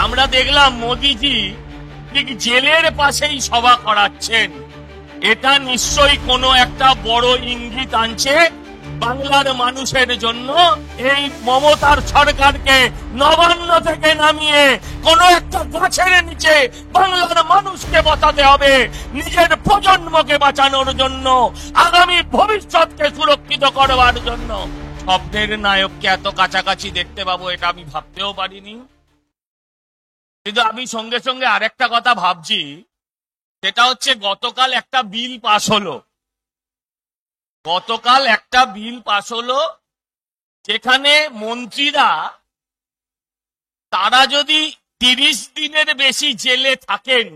আমরা দেখলাম মোদিজি ঠিক জেলের পাশেই সভা করাচ্ছেন। এটা নিশ্চয়ই কোনো একটা বড় ইঙ্গিত আনছে বাংলার মানুষের জন্য। এই মমতার সরকারকে নবান্ন থেকে নামিয়ে কোন একটা গাছের নিচে বাংলার মানুষকে বাঁচাতে হবে, নিজের প্রজন্মকে বাঁচানোর জন্য, আগামী ভবিষ্যৎকে সুরক্ষিত করবার জন্য। স্বপ্নের নায়ককে এত কাছাকাছি দেখতে পাবো এটা আমি ভাবতেও পারিনি। কিন্তু আমি সঙ্গে সঙ্গে আরেকটা কথা ভাবছি, সেটা হচ্ছে গতকাল একটা বিল পাশ হলো। যেখানে মন্ত্রীরা তারা যদি 30 দিনের বেশি জেলে থাকেন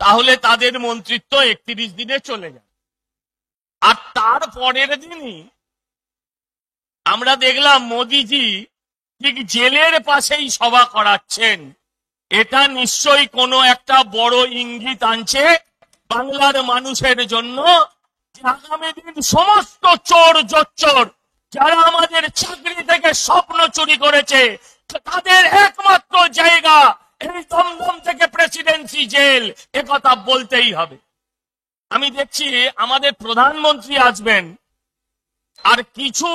তাহলে তাদের মন্ত্রিত্ব 31 দিনে চলে যায়। আর তার পরের দিনই আমরা দেখলাম মোদিজি ঠিক জেলের পাশেই সভা করাচ্ছেন। এটা নিশ্চয়ই কোনো একটা বড় ইঙ্গিত আনছে বাংলার মানুষের জন্য। আগামী দিন সমস্ত চোর জোচ্চোর যারা আমাদের চাকরি থেকে স্বপ্ন চুরি করেছে তাদের একমাত্র জায়গা এই দমদম থেকে প্রেসিডেন্সি জেল, একথা বলতেই হবে। আমি দেখছি আমাদের প্রধানমন্ত্রী আসবেন, আর কিছু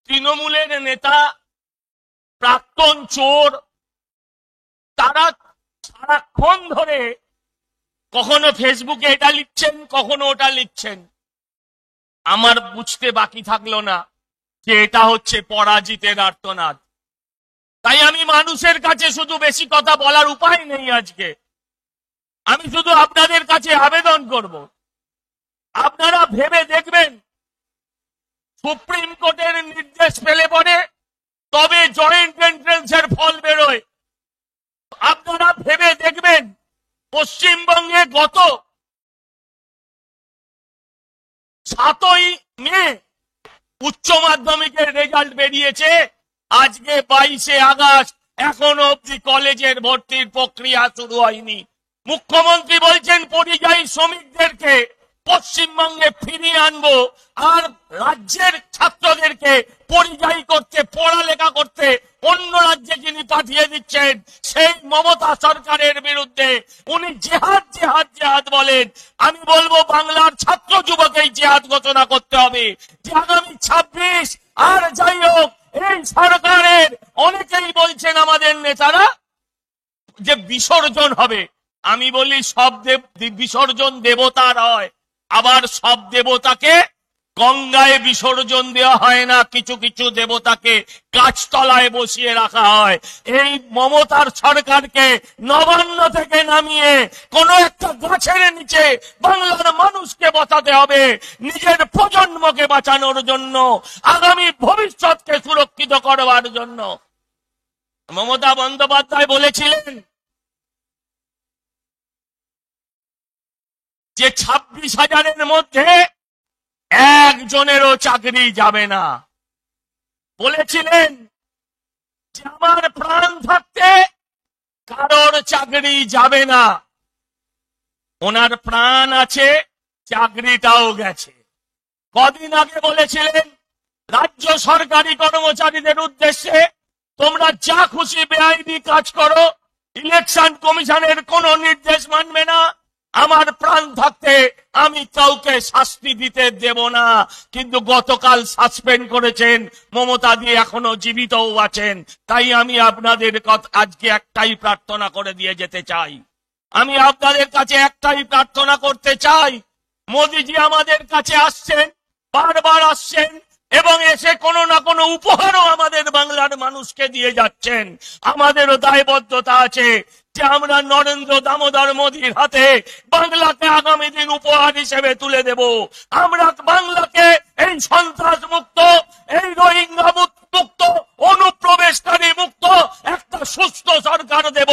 তৃণমূলের নেতা প্রাক্তন চোর তারা সারাক্ষণ ধরে কখনো ফেসবুকে এটা লিখছেন, কখনো ওটা লিখছেন। আমার বুঝতে বাকি থাকলো না যে এটা হচ্ছে পরাজিতের আর্তনাদ। তাই আমি মানুষের কাছে শুধু বেশি কথা বলার উপায় নেই আজকে, আমি শুধু আপনাদের কাছে আবেদন করব, আপনারা ভেবে দেখবেন সুপ্রিম কোর্টের নির্দেশ পেলে পরে তবে জয়েন্ট এন্ট্রান্সের ফল বেরোয়। আপনারা ভেবে দেখবেন পশ্চিমবঙ্গে গত 7ই মে উচ্চ মাধ্যমিকের রেজাল্ট বেরিয়েছে, আজকে 22শে আগস্ট, এখনো অব্দি কলেজের ভর্তির প্রক্রিয়া শুরু হয়নি। মুখ্যমন্ত্রী বলছেন পরিযায়ী শ্রমিকদেরকে পশ্চিমবঙ্গে ফিরিয়ে আনবো, আর রাজ্যের ছাত্রদেরকে পরিযায়ী করতে, পড়ালেখা করতে অন্য রাজ্যে যিনি পাঠিয়ে দিচ্ছেন সেই মমতা সরকারের বিরুদ্ধে উনি জেহাদ জেহাদ জেহাদ বলেন। আমি বলবো বাংলার ছাত্র যুবকেই জেহাদ ঘোষণা করতে হবে যে আগামী 26 আর যাই হোক এই সরকারের অনেকেই বলছেন আমাদের নেতারা যে বিসর্জন হবে। আমি বলি সব বিসর্জন দেবতার হয়, আবার সব দেবতাকে গঙ্গায় বিসর্জন দেওয়া হয় না, কিছু কিছু দেবতাকে গাছতলায় বসিয়ে রাখা হয়। এই মমতার সরকারকে নবান্ন থেকে নামিয়ে কোন একটা গাছের নিচে বাংলার মানুষকে বাঁচাতে হবে, নিজের প্রজন্মকে বাঁচানোর জন্য, আগামী ভবিষ্যৎকে সুরক্ষিত করবার জন্য। মমতা বন্দ্যোপাধ্যায় বলেছিলেন যে 26,000-এর মধ্যে একজনেরও চাকরি যাবে না। বলেছিলেন যে আমার প্রাণ থাকতে কারোর চাকরি যাবে না। ওনার প্রাণ আছে, চাকরিটাও গেছে। কদিন আগে বলেছিলেন রাজ্য সরকারি কর্মচারীদের উদ্দেশ্যে তোমরা যা খুশি বেআইনি কাজ করো, ইলেকশন কমিশনের কোনো নির্দেশ মানবে না, আমার প্রাণ থাকতে আমি কাউকে শাস্তি দিতে দেব না। কিন্তু গতকাল সাসপেন্ড করেছেন, মমতা দিয়ে এখনো জীবিতও আছেন। তাই আমি আপনাদের আজকে একটাই প্রার্থনা করে দিয়ে যেতে চাই, আমি আপনাদের কাছে একটাই প্রার্থনা করতে চাই। মোদিজি আমাদের কাছে আসছেন, বারবার আসছেন, এবং এসে কোনো না কোনো উপহারও আমাদের বাংলার মানুষকে দিয়ে যাচ্ছেন। আমাদেরও দায়বদ্ধতা আছে যে আমরা নরেন্দ্র দামোদর মোদীর হাতে বাংলাকে আগামী দিন উপহার হিসেবে তুলে দেব। আমরা বাংলাকে এই সন্ত্রাস মুক্ত, এই রোহিঙ্গা মুক্ত, অনুপ্রবেশকারী মুক্ত একটা সুস্থ সরকার দেব।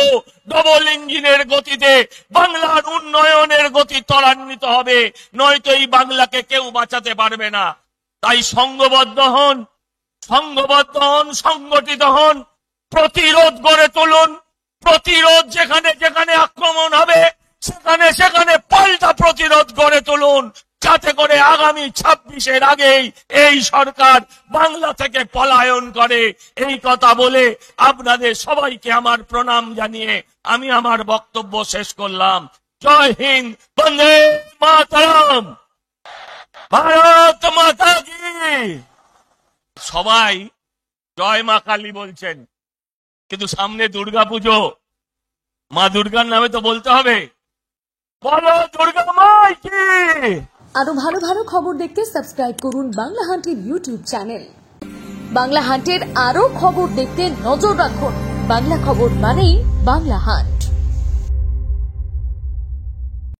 ডবল ইঞ্জিনের গতিতে বাংলার উন্নয়নের গতি ত্বরান্বিত হবে, নয়তো এই বাংলাকে কেউ বাঁচাতে পারবে না। তাই সংঘবদ্ধ হন, সংগঠিত হন, প্রতিরোধ গড়ে তুলুন। প্রতিরোধ যেখানে যেখানে আক্রমণ হবে সেখানে সেখানে পাল্টা প্রতিরোধ গড়ে তুলুন। যাতে করে আগামী 26-এর আগেই এই সরকার বাংলা থেকে পলায়ন করে। এই কথা বলে আপনাদের সবাইকে আমার প্রণাম জানিয়ে আমি আমার বক্তব্য শেষ করলাম। জয় হিন্দ, বন্দে মাতরম, ভারত মাতা কি। সবাই জয় মা কালী বলছেন, কিন্তু সামনে দুর্গাপুজো, মা দুর্গার নামে তো বলতে হবে, বলো দুর্গা মাই কি। আরো ভালো ভালো খবর দেখতে সাবস্ক্রাইব করুন বাংলা হান্টের ইউটিউব চ্যানেল। বাংলা হান্টের আরো খবর দেখতে নজর রাখুন। বাংলা খবর মানেই বাংলা হান্ট।